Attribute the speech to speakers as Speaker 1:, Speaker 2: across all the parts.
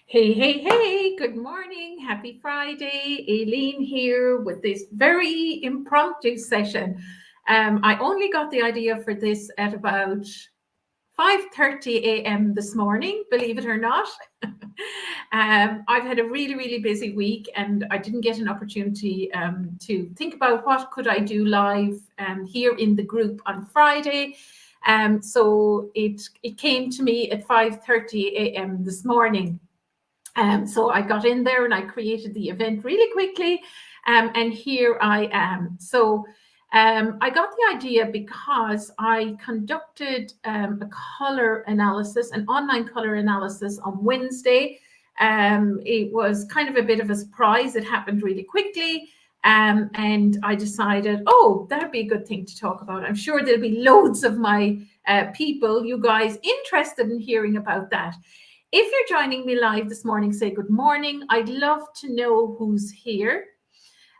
Speaker 1: Hey, hey, hey, good morning. Happy Friday. Aileen here with this very impromptu session. I only got the idea for this at about 5:30 a.m. this morning, believe it or not. I've had a really, really busy week and I didn't get an opportunity to think about what could I do live here in the group on Friday. So it came to me at 5:30 a.m. this morning. So I got in there and I created the event really quickly, and here I am. So I got the idea because I conducted a color analysis, an online color analysis on Wednesday. It was kind of a bit of a surprise. It happened really quickly. And I decided, oh, that'd be a good thing to talk about. I'm sure there'll be loads of my people, you guys, interested in hearing about that. If you're joining me live this morning, say good morning. I'd love to know who's here.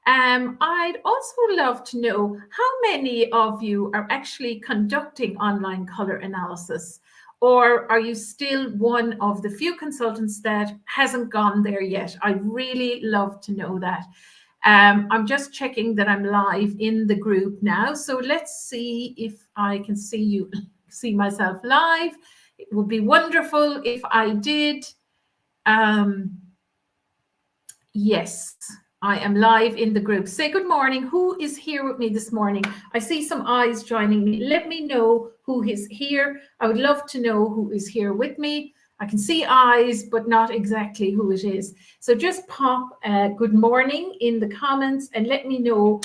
Speaker 1: I'd also love to know how many of you are actually conducting online color analysis, or are you still one of the few consultants that hasn't gone there yet? I'd really love to know that. I'm just checking that I'm live in the group now. So let's see if I can see myself live. It would be wonderful if I did. Yes, I am live in the group. Say good morning. Who is here with me this morning? I see some eyes joining me. Let me know who is here. I would love to know who is here with me. I can see eyes, but not exactly who it is. So just pop good morning in the comments and let me know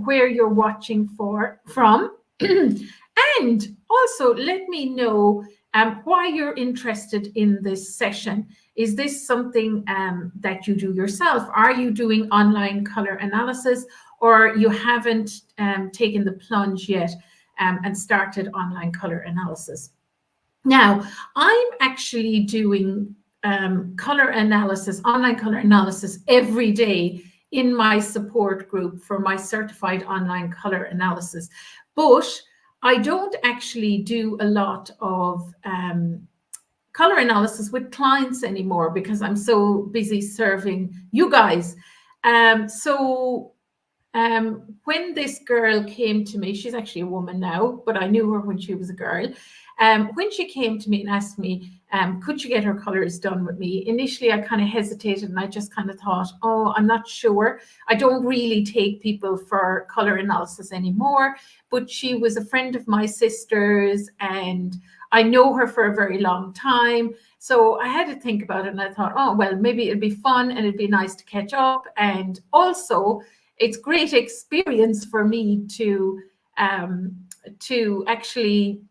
Speaker 1: where you're watching from. And also let me know why you're interested in this session. Is this something that you do yourself? Are you doing online color analysis, or you haven't taken the plunge yet and started online color analysis? Now, I'm actually doing color analysis, online color analysis every day in my support group for my certified online color analysis. But I don't actually do a lot of color analysis with clients anymore because I'm so busy serving you guys. When this girl came to me, she's actually a woman now, but I knew her when she was a girl. When she came to me and asked me, could she get her colors done with me? Initially, I kind of hesitated and I just kind of thought, oh, I'm not sure. I don't really take people for color analysis anymore, but she was a friend of my sister's and I know her for a very long time. So I had to think about it and I thought, oh, well, maybe it'd be fun and it'd be nice to catch up. And also, it's great experience for me to actually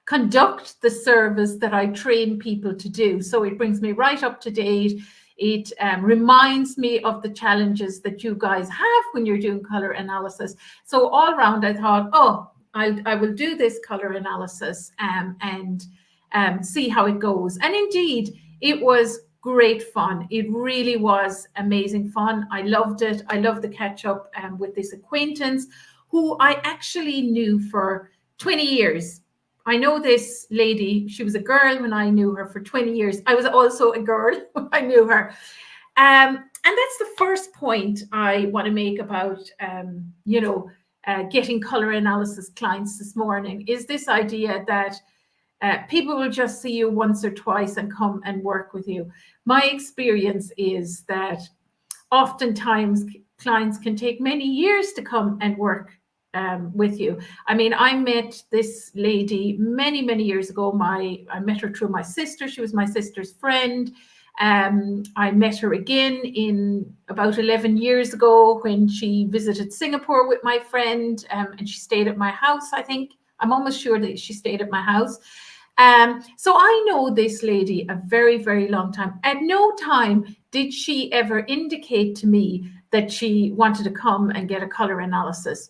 Speaker 1: conduct the service that I train people to do. So it brings me right up to date. It reminds me of the challenges that you guys have when you're doing color analysis. So all around, I thought, oh, I will do this color analysis and see how it goes. And indeed, it was great fun. It really was amazing fun. I loved it. I loved the catch up with this acquaintance who I actually knew for 20 years. I know this lady. She was a girl when I knew her for 20 years. I was also a girl when I knew her. And that's the first point I want to make about, getting color analysis clients this morning is this idea that people will just see you once or twice and come and work with you. My experience is that oftentimes clients can take many years to come and work with you. I mean, I met this lady many, many years ago. I met her through my sister. She was my sister's friend. I met her again in about 11 years ago when she visited Singapore with my friend, and she stayed at my house, I think. I'm almost sure that she stayed at my house. So I know this lady a very, very long time. At no time did she ever indicate to me that she wanted to come and get a color analysis.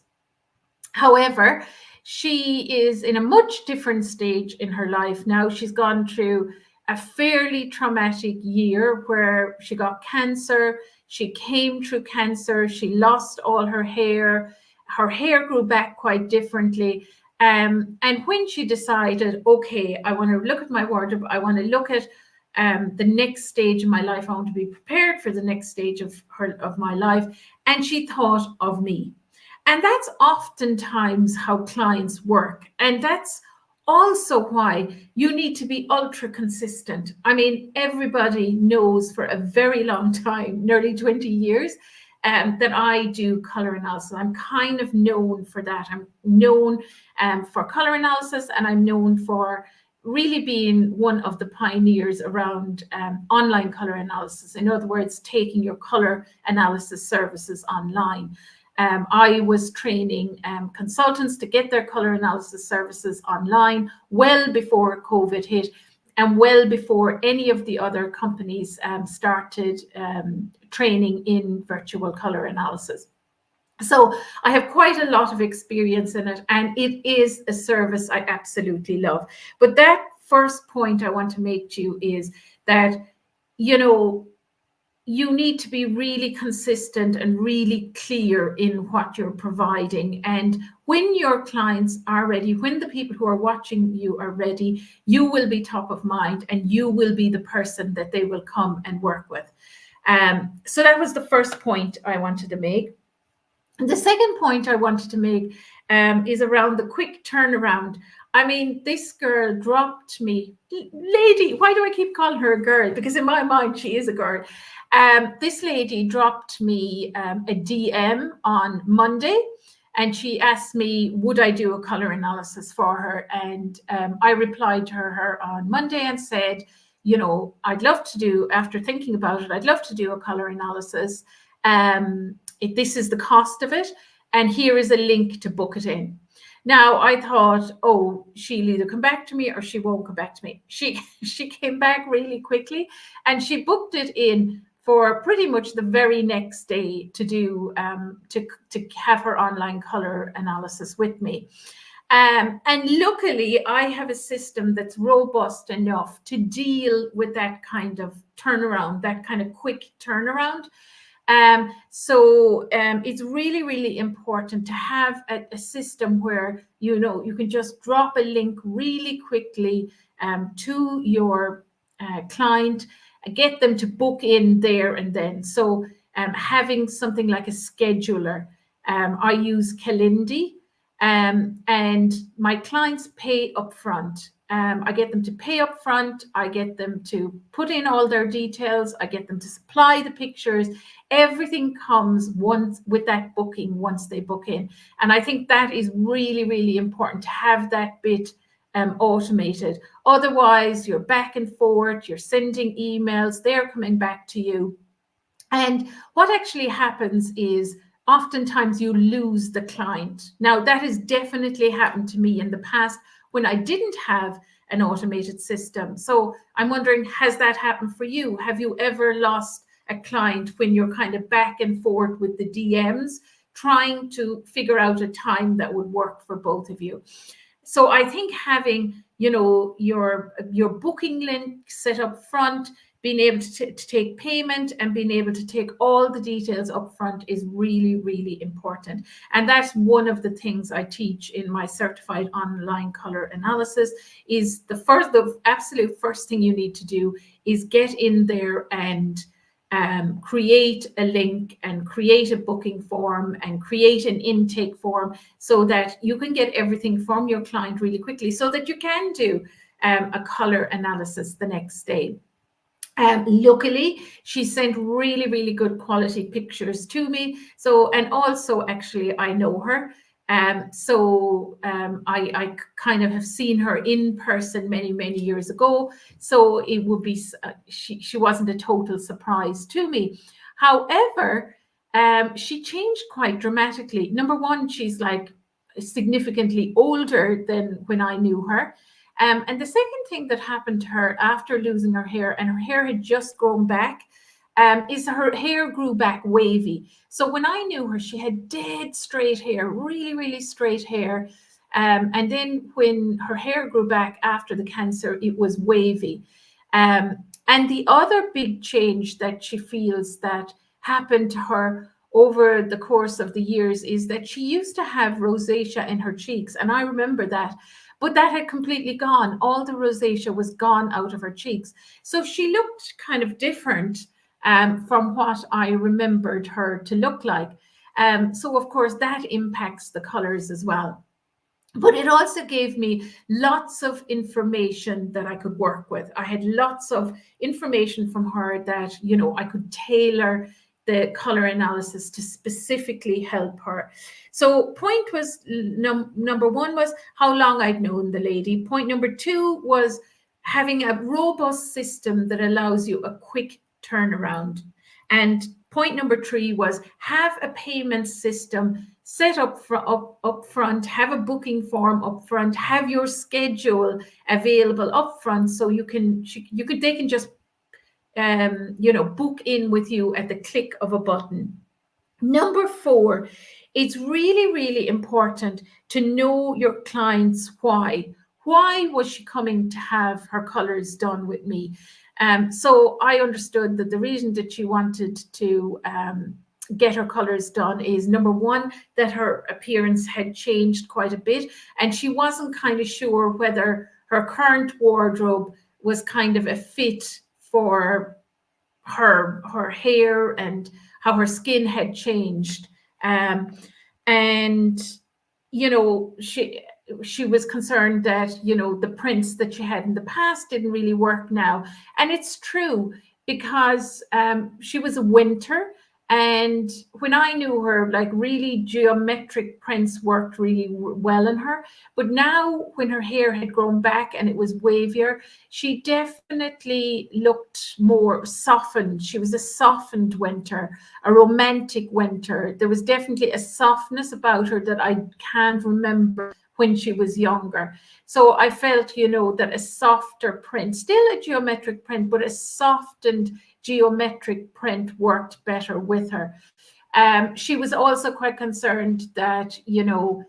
Speaker 1: However, she is in a much different stage in her life now. She's gone through a fairly traumatic year where she got cancer. She came through cancer. She lost all her hair. Her hair grew back quite differently. And when she decided, okay, I want to look at my wardrobe, I want to look at the next stage of my life. I want to be prepared for the next stage of my life. And she thought of me. And that's oftentimes how clients work. And that's also why you need to be ultra consistent. I mean, everybody knows for a very long time, nearly 20 years, that I do color analysis. I'm kind of known for that. I'm known for color analysis, and I'm known for really being one of the pioneers around online color analysis. In other words, taking your color analysis services online. I was training consultants to get their color analysis services online well before COVID hit, and well before any of the other companies started training in virtual color analysis. So I have quite a lot of experience in it, and it is a service I absolutely love. But that first point I want to make to you is that, you know, you need to be really consistent and really clear in what you're providing. And when your clients are ready, when the people who are watching you are ready, you will be top of mind, and you will be the person that they will come and work with. So that was the first point I wanted to make. And the second point I wanted to make is around the quick turnaround. I mean, this girl dropped me, lady, why do I keep calling her a girl? Because in my mind, she is a girl. This lady dropped me a DM on Monday, and she asked me, would I do a color analysis for her? And I replied to her on Monday and said, you know, I'd love to do, after thinking about it, I'd love to do a color analysis. This is the cost of it, and here is a link to book it in. Now I thought, oh, she'll either come back to me or she won't come back to me. She came back really quickly, and she booked it in for pretty much the very next day to do to have her online color analysis with me. And luckily, I have a system that's robust enough to deal with that kind of turnaround, that kind of quick turnaround. So it's really, really important to have a system where, you know, you can just drop a link really quickly to your client and get them to book in there and then. So having something like a scheduler, I use Calendly, and my clients pay upfront. I get them to pay up front. I get them to put in all their details. I get them to supply the pictures. Everything comes once with that booking once they book in. And I think that is really, really important to have that bit automated. Otherwise, you're back and forth, you're sending emails, they're coming back to you. And what actually happens is oftentimes you lose the client. Now, that has definitely happened to me in the past when I didn't have an automated system. So I'm wondering, has that happened for you? Have you ever lost a client when you're kind of back and forth with the DMs, trying to figure out a time that would work for both of you? So I think having, you know, your booking link set up front, being able to take payment and being able to take all the details up front is really, really important. And that's one of the things I teach in my certified online color analysis. Is the absolute first thing you need to do is get in there and create a link and create a booking form and create an intake form, so that you can get everything from your client really quickly, so that you can do a color analysis the next day. Luckily, she sent really, really good quality pictures to me. So, and also actually I know her. I kind of have seen her in person many, many years ago. So it would be, she wasn't a total surprise to me. However, she changed quite dramatically. Number one, she's like significantly older than when I knew her. And the second thing that happened to her after losing her hair, and her hair had just grown back, is her hair grew back wavy. So when I knew her, she had dead straight hair, really, really straight hair. And then when her hair grew back after the cancer, it was wavy. And the other big change that she feels that happened to her over the course of the years is that she used to have rosacea in her cheeks. And I remember that. but that had completely gone. All the rosacea was gone out of her cheeks. So she looked kind of different from what I remembered her to look like. So of course that impacts the colors as well. But it also gave me lots of information that I could work with. I had lots of information from her that, you know, I could tailor the color analysis to specifically help her. So point was number one was how long I'd known the lady. Point number two was having a robust system that allows you a quick turnaround. And point number three was have a payment system set up front, have a booking form up front, have your schedule available up front, so they can just book in with you at the click of a button. Number four, it's really, really important to know your client's why. Why was she coming to have her colors done with me? So I understood that the reason that she wanted to get her colors done is, number one, that her appearance had changed quite a bit, and she wasn't kind of sure whether her current wardrobe was kind of a fit for her hair and how her skin had changed. And you know, she was concerned that, you know, the prints that she had in the past didn't really work now. And it's true, because she was a winter, and when I knew her, like, really geometric prints worked really well on her. But now when her hair had grown back and it was wavier, she definitely looked more softened. She was a softened winter, a romantic winter. There was definitely a softness about her that I can't remember when she was younger. So I felt, you know, that a softer print, still a geometric print, but a softened geometric print worked better with her. She was also quite concerned that, you know,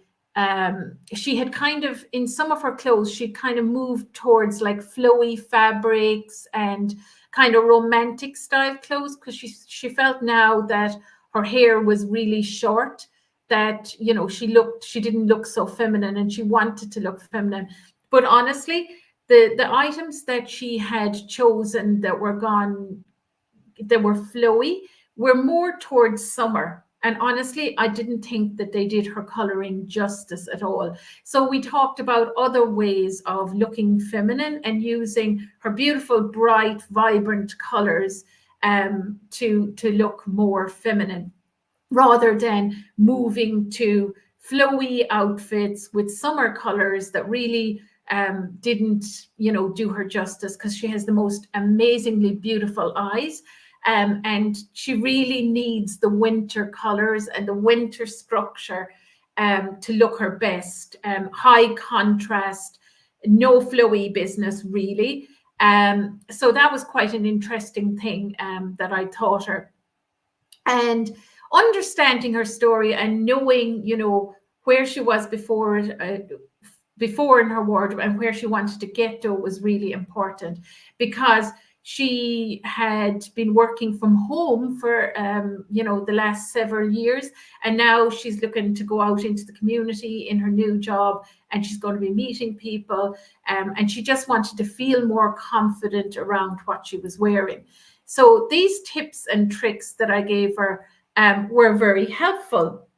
Speaker 1: she had kind of, in some of her clothes, she'd kind of moved towards like flowy fabrics and kind of romantic style clothes, because she felt now that her hair was really short, that, you know, she didn't look so feminine, and she wanted to look feminine. But honestly, the items that she had chosen that were flowy were more towards summer. And honestly, I didn't think that they did her coloring justice at all. So we talked about other ways of looking feminine and using her beautiful, bright, vibrant colors to look more feminine, rather than moving to flowy outfits with summer colors that really didn't, you know, do her justice, because she has the most amazingly beautiful eyes. And she really needs the winter colors and the winter structure to look her best. High contrast, no flowy business, really. So that was quite an interesting thing that I taught her. And understanding her story and knowing, you know, where she was before in her wardrobe and where she wanted to get to was really important, because she had been working from home for the last several years, and now she's looking to go out into the community in her new job, and she's going to be meeting people, and she just wanted to feel more confident around what she was wearing. So these tips and tricks that I gave her were very helpful.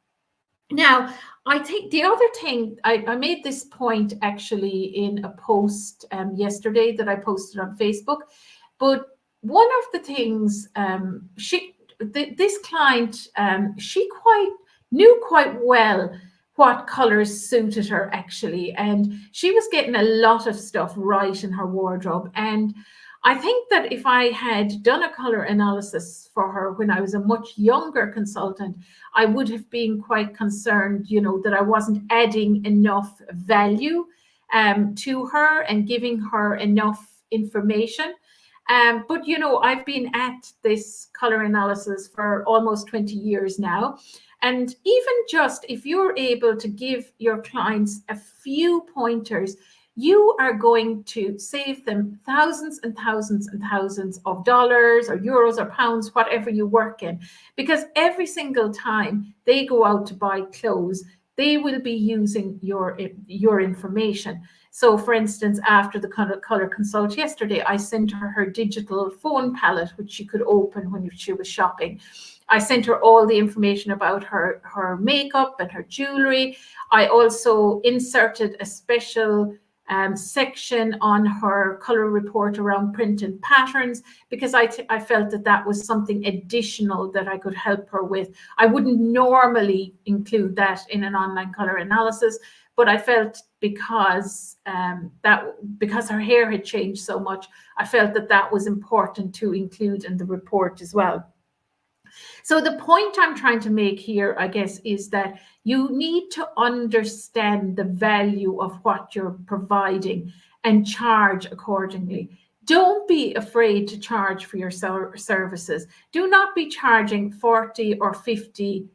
Speaker 1: Now, I think the other thing, I made this point actually in a post yesterday that I posted on Facebook, but one of the things this client, she knew quite well what colors suited her actually, and she was getting a lot of stuff right in her wardrobe. And I think that if I had done a color analysis for her when I was a much younger consultant, I would have been quite concerned, you know, that I wasn't adding enough value to her and giving her enough information. But, you know, I've been at this color analysis for almost 20 years now. And even just if you're able to give your clients a few pointers, you are going to save them thousands and thousands and thousands of dollars or euros or pounds, whatever you work in. Because every single time they go out to buy clothes, they will be using your information. So for instance, after the color consult yesterday, I sent her digital phone palette, which she could open when she was shopping. I sent her all the information about her makeup and her jewelry. I also inserted a special section on her color report around print and patterns, because I felt that was something additional that I could help her with. I wouldn't normally include that in an online color analysis, but I felt because her hair had changed so much, I felt that was important to include in the report as well. So the point I'm trying to make here, I guess, is that you need to understand the value of what you're providing and charge accordingly. Don't be afraid to charge for your services. Do not be charging 40 or 50,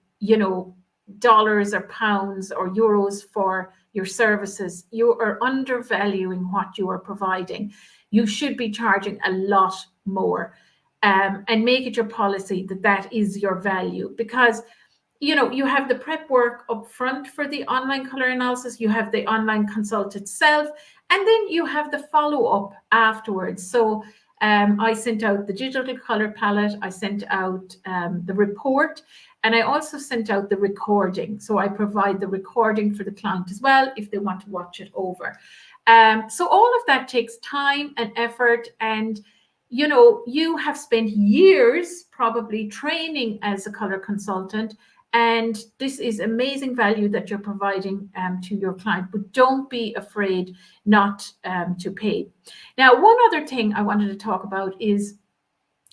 Speaker 1: dollars or pounds or euros for your services. You are undervaluing what you are providing. You should be charging a lot more. And make it your policy that is your value, because you have the prep work up front for the online color analysis, you have the online consult itself, and then you have the follow-up afterwards. So I sent out the digital color palette, I sent out the report, and I also sent out the recording. So I provide the recording for the client as well if they want to watch it over. So all of that takes time and effort, and you have spent years probably training as a color consultant, and this is amazing value that you're providing to your client, but don't be afraid not to pay. Now, one other thing I wanted to talk about is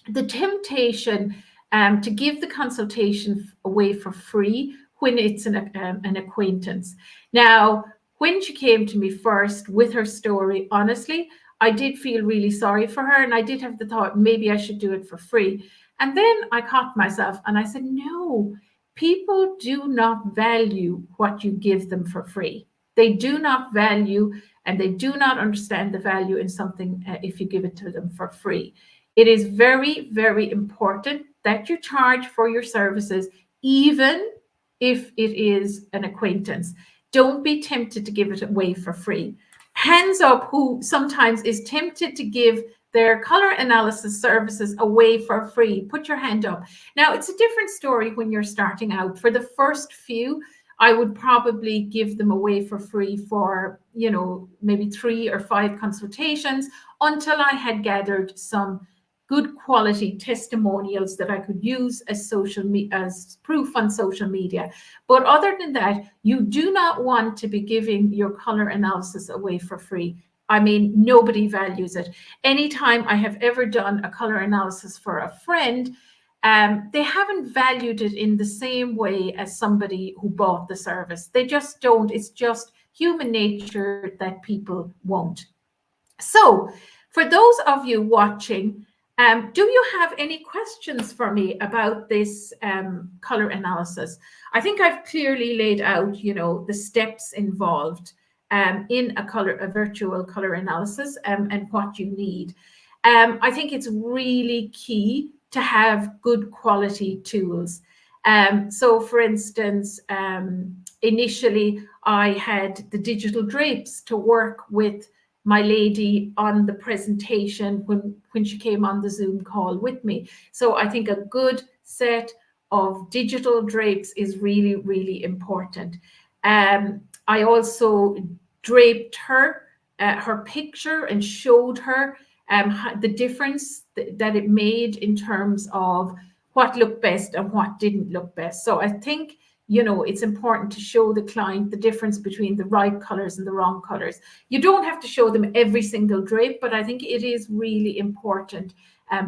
Speaker 1: the temptation to give the consultation away for free when it's an acquaintance. Now, when she came to me first with her story, honestly, I did feel really sorry for her, and I did have the thought maybe I should do it for free. And then I caught myself and I said, no, people do not value what you give them for free. They do not value and they do not understand the value in something if you give it to them for free. It is very, very important that you charge for your services, even if it is an acquaintance. Don't be tempted to give it away for free. Hands up who sometimes is tempted to give their color analysis services away for free. Put your hand up. Now, it's a different story when you're starting out. For the first few, I would probably give them away for free for, maybe 3 or 5 consultations until I had gathered some good quality testimonials that I could use as as proof on social media. But other than that, you do not want to be giving your color analysis away for free. I mean, nobody values it. Anytime I have ever done a color analysis for a friend, they haven't valued it in the same way as somebody who bought the service. They just don't. It's just human nature that people won't. So for those of you watching, do you have any questions for me about this color analysis? I think I've clearly laid out, the steps involved in a virtual color analysis and what you need. I think it's really key to have good quality tools. So for instance, initially I had the digital drapes to work with my lady on the presentation when she came on the Zoom call with me. So I think a good set of digital drapes is really, really important. I also draped her picture and showed her the difference that it made in terms of what looked best and what didn't look best. So I think it's important to show the client the difference between the right colors and the wrong colors. You don't have to show them every single drape, but I think it is really important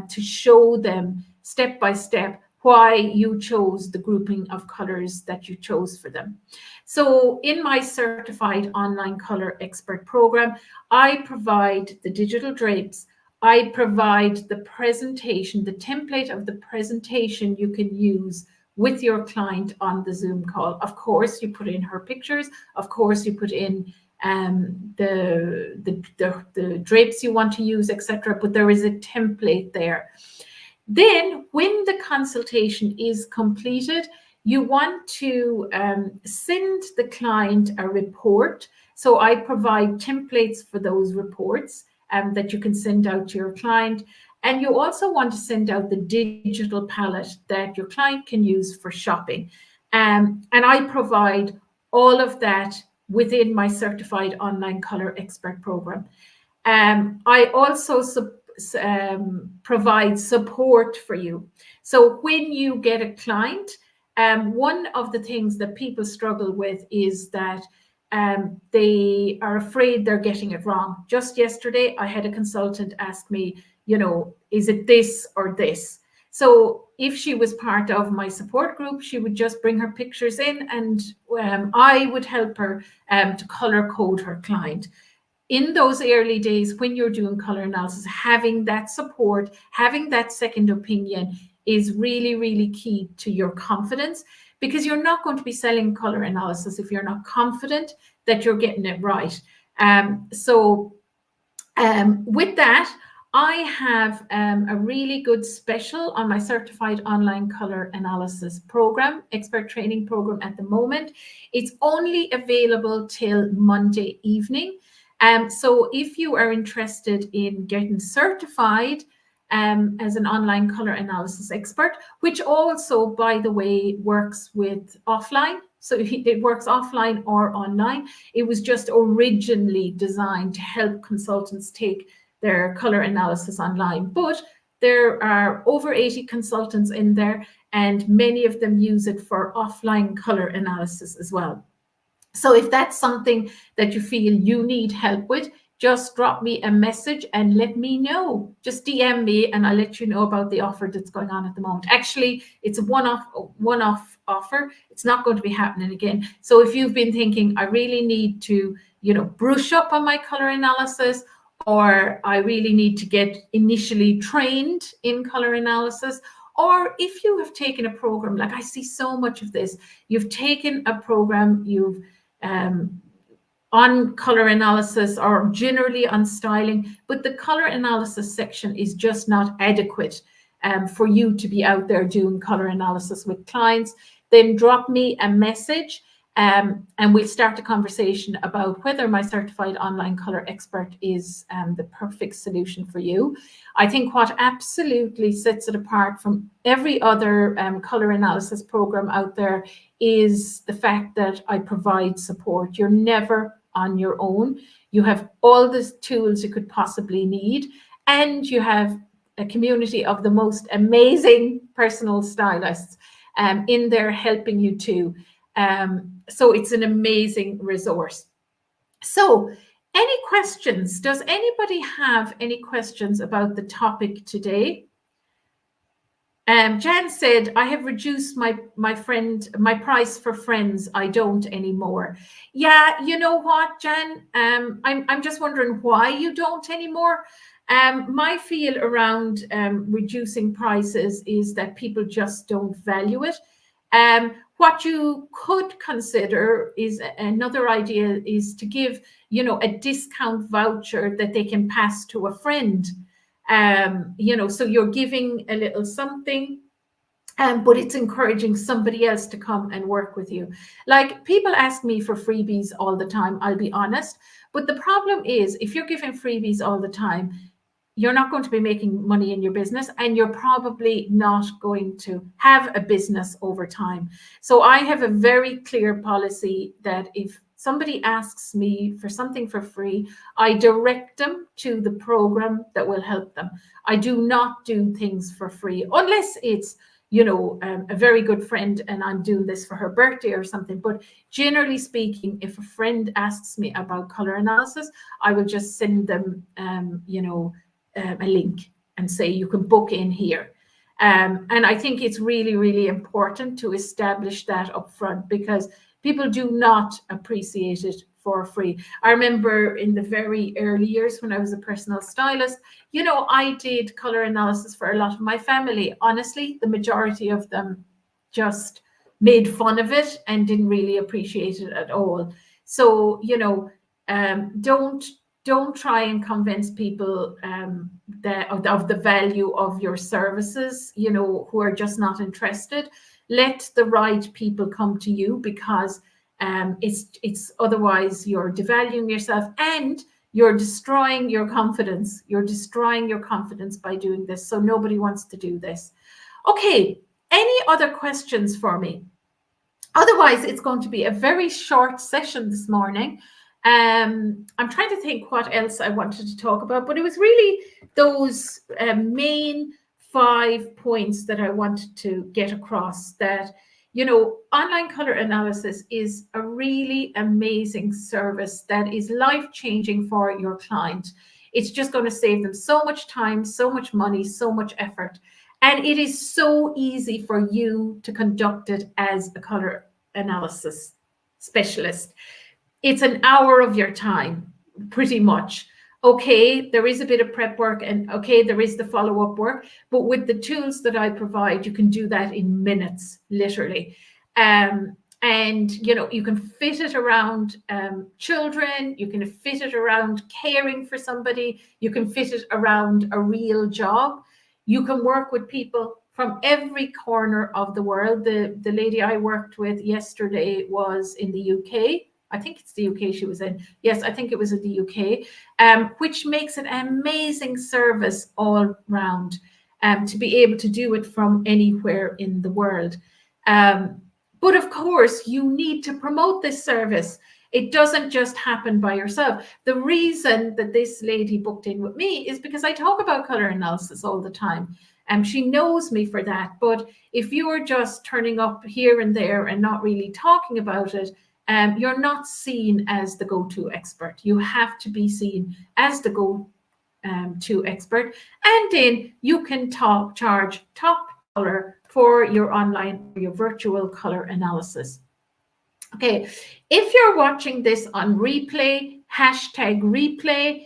Speaker 1: to show them step by step why you chose the grouping of colors that you chose for them. So in my certified online color expert program, I provide the digital drapes. I provide the presentation, the template of the presentation you can use with your client on the Zoom call. Of course, you put in her pictures. Of course, you put in the drapes you want to use, etc. But there is a template there. Then, when the consultation is completed, you want to send the client a report. So I provide templates for those reports that you can send out to your client. And you also want to send out the digital palette that your client can use for shopping. And I provide all of that within my Certified Online Color Expert program. I also provide support for you. So when you get a client, one of the things that people struggle with is that they are afraid they're getting it wrong. Just yesterday, I had a consultant ask me, is it this or this? So if she was part of my support group, she would just bring her pictures in, and I would help her to color code her client. In those early days, when you're doing color analysis, having that support, having that second opinion is really, really key to your confidence, because you're not going to be selling color analysis if you're not confident that you're getting it right. With that, I have a really good special on my Certified Online Color Analysis program, expert training program at the moment. It's only available till Monday evening. So if you are interested in getting certified as an online color analysis expert, which also, by the way, works with offline. So it works offline or online. It was just originally designed to help consultants take their color analysis online. But there are over 80 consultants in there, and many of them use it for offline color analysis as well. So if that's something that you feel you need help with, just drop me a message and let me know. Just DM me and I'll let you know about the offer that's going on at the moment. Actually, it's a one-off offer. It's not going to be happening again. So if you've been thinking, I really need to, brush up on my color analysis, or I really need to get initially trained in color analysis, or if you have taken a program, like I see so much of this, you've taken a program, you've on color analysis or generally on styling, but the color analysis section is just not adequate for you to be out there doing color analysis with clients, then drop me a message and we'll start a conversation about whether my Certified Online Color Expert is the perfect solution for you. I think what absolutely sets it apart from every other color analysis program out there is the fact that I provide support. You're never on your own. You have all the tools you could possibly need, and you have a community of the most amazing personal stylists in there helping you too. So it's an amazing resource. So any questions? Does anybody have any questions about the topic today? Jan said, I have reduced my price for friends. I don't anymore. Yeah, you know what, Jan? I'm just wondering why you don't anymore. My feel around reducing prices is that people just don't value it. What you could consider is another idea is to give, a discount voucher that they can pass to a friend. So you're giving a little something, but it's encouraging somebody else to come and work with you. Like, people ask me for freebies all the time, I'll be honest. But the problem is, if you're giving freebies all the time, you're not going to be making money in your business, and you're probably not going to have a business over time. So I have a very clear policy that if somebody asks me for something for free, I direct them to the program that will help them. I do not do things for free unless it's, a very good friend and I'm doing this for her birthday or something. But generally speaking, if a friend asks me about color analysis, I will just send them, a link and say, you can book in here. And I think it's really, really important to establish that up front, because people do not appreciate it for free. I remember in the very early years when I was a personal stylist, I did color analysis for a lot of my family. Honestly, the majority of them just made fun of it and didn't really appreciate it at all. So, don't try and convince people of the value of your services, who are just not interested. Let the right people come to you, because It's otherwise you're devaluing yourself and you're destroying your confidence. You're destroying your confidence by doing this. So nobody wants to do this. Okay, any other questions for me? Otherwise, it's going to be a very short session this morning. I'm trying to think what else I wanted to talk about, but it was really those main 5 points that I wanted to get across, that, you know, online color analysis is a really amazing service that is life-changing for your client. It's just going to save them so much time, so much money, so much effort. And it is so easy for you to conduct it as a color analysis specialist. It's an hour of your time, pretty much. Okay, there is a bit of prep work, and okay, there is the follow-up work, but with the tools that I provide, you can do that in minutes, literally. And you know, you can fit it around children, you can fit it around caring for somebody, you can fit it around a real job. You can work with people from every corner of the world. The lady I worked with yesterday was in the UK. I think it's the UK she was in. Yes, I think it was in the UK, which makes it an amazing service all round, to be able to do it from anywhere in the world. But of course, you need to promote this service. It doesn't just happen by yourself. The reason that this lady booked in with me is because I talk about color analysis all the time. And she knows me for that. But if you're just turning up here and there and not really talking about it, you're not seen as the go-to expert. You have to be seen as the go-to expert. And then you can charge top dollar for your online, your virtual color analysis. Okay, if you're watching this on replay, hashtag replay.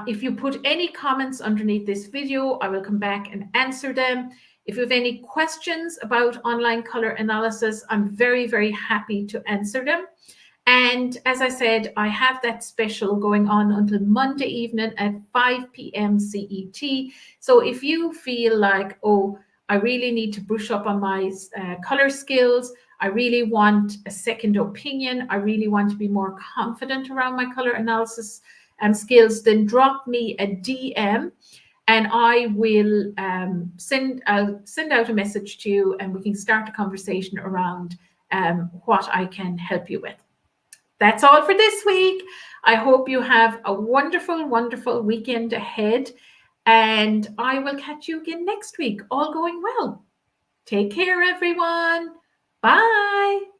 Speaker 1: If you put any comments underneath this video, I will come back and answer them. If you have any questions about online color analysis, I'm very, very happy to answer them. And as I said, I have that special going on until Monday evening at 5 p.m. CET. So if you feel like, oh, I really need to brush up on my color skills, I really want a second opinion, I really want to be more confident around my color analysis skills, then drop me a DM and I will send out a message to you, and we can start a conversation around what I can help you with. That's all for this week. I hope you have a wonderful, wonderful weekend ahead, and I will catch you again next week, all going well. Take care, everyone. Bye.